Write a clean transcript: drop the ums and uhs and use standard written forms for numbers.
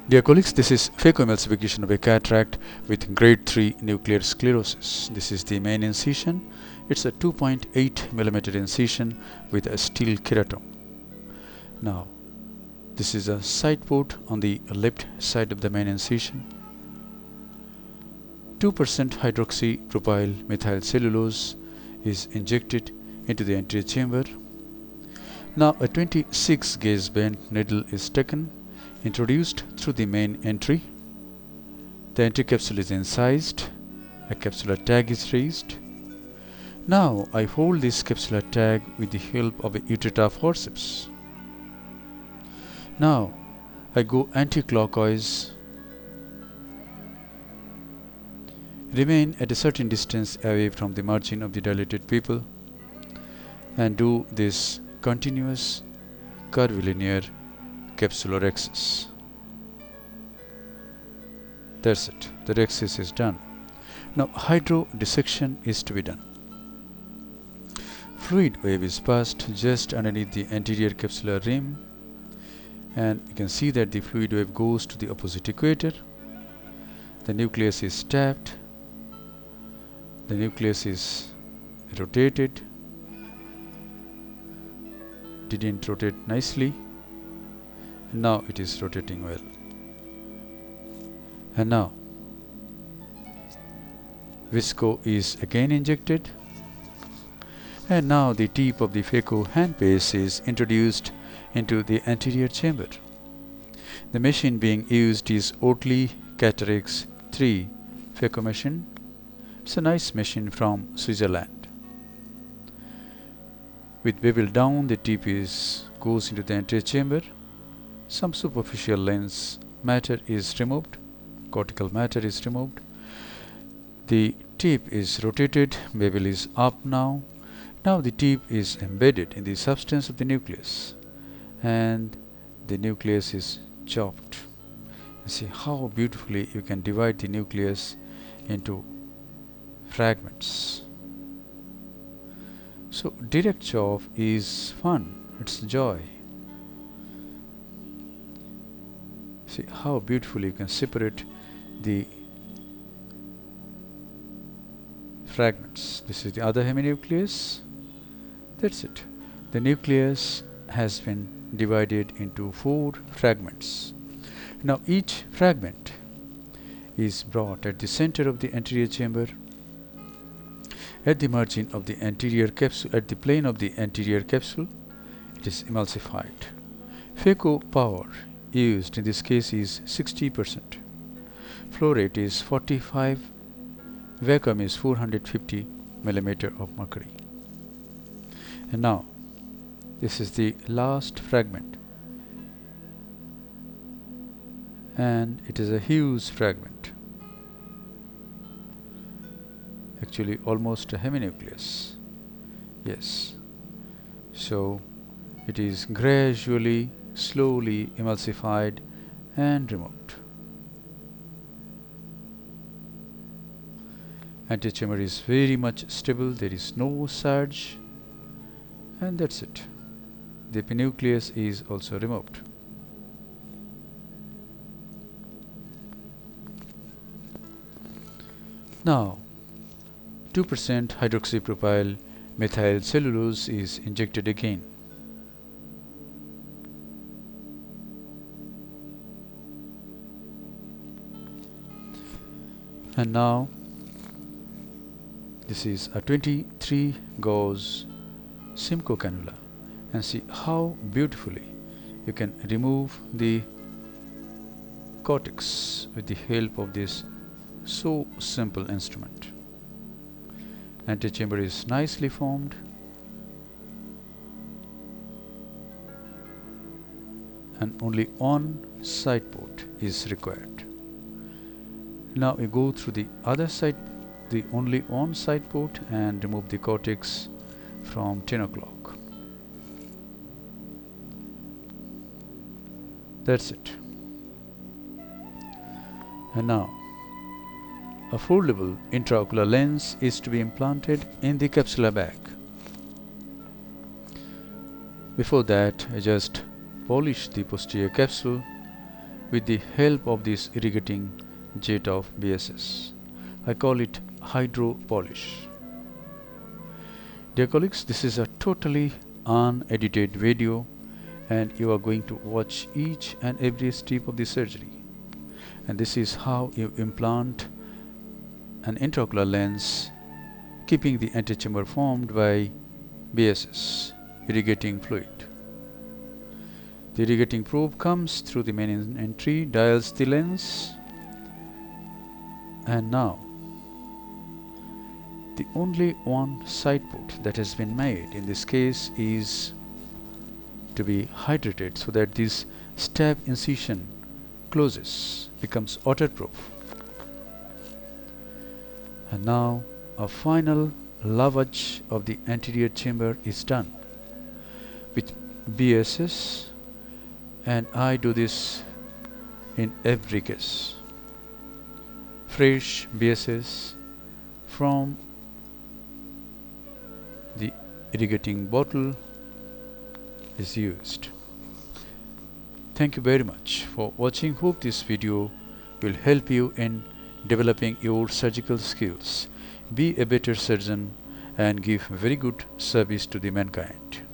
Dear colleagues, this is phacoemulsification of a cataract with grade 3 nuclear sclerosis. This is the main incision. It's a 2.8 mm incision with a steel keratome. Now, this is a side port on the left side of the main incision. 2% hydroxypropyl methyl cellulose is injected into the anterior chamber. Now, a 26 gauge bent needle is taken, introduced through the main entry. The entry capsule is incised. A capsular tag is raised. Now I hold this capsular tag with the help of a ureter forceps. Now I go anti-clockwise, remain at a certain distance away from the margin of the dilated pupil, and do this continuous curvilinear capsular axis. That's it. The axis is done. Now hydrodissection is to be done. Fluid wave is passed just underneath the anterior capsular rim, and you can see that the fluid wave goes to the opposite equator. The nucleus is tapped. The nucleus is rotated. Didn't rotate nicely. Now it is rotating well. And now visco is again injected, and now the tip of the phaco handpiece is introduced into the anterior chamber. The machine being used is Oatley Cataracts 3 phaco machine. It's a nice machine from Switzerland. With bevel down, the tip goes into the anterior chamber. Some superficial lens matter is removed, cortical matter is removed. The tip is rotated, bevel is up now. Now the tip is embedded in the substance of the nucleus, and the nucleus is chopped. You see how beautifully you can divide the nucleus into fragments. So direct chop is fun, it's joy. See how beautifully you can separate the fragments. This is the other heminucleus. That's it. The nucleus has been divided into 4 fragments. Now each fragment is brought at the center of the anterior chamber, at the margin of the anterior capsule, at the plane of the anterior capsule. It is emulsified. Phaco power used in this case is 60%. Flow rate is 45. Vacuum is 450 mm of mercury. And now this is the last fragment, and it is a huge fragment, actually almost a heminucleus. Yes, so it is gradually, slowly emulsified and removed. Antechamber is very much stable, there is no surge, and that's it. The epinucleus is also removed. Now 2% hydroxypropyl methyl cellulose is injected again. And now this is a 23 gauge Simcoe cannula, and see how beautifully you can remove the cortex with the help of this so simple instrument. Antechamber is nicely formed, and only one side port is required. Now we go through the other side, the only one side port, and remove the cortex from 10 o'clock. That's it. And now a foldable intraocular lens is to be implanted in the capsular bag. Before that, I just polish the posterior capsule with the help of this irrigating jet of BSS. I call it hydro polish. Dear colleagues, this is a totally unedited video and you are going to watch each and every step of the surgery. And this is how you implant an intraocular lens, keeping the antechamber formed by BSS, irrigating fluid. The irrigating probe comes through the main entry, dials the lens, and now the only one side put that has been made in this case is to be hydrated so that this stab incision closes, becomes waterproof. And now a final lavage of the anterior chamber is done with BSS, and I do this in every case. Fresh BSS from the irrigating bottle is used. Thank you very much for watching. Hope this video will help you in developing your surgical skills. Be a better surgeon and give very good service to the mankind.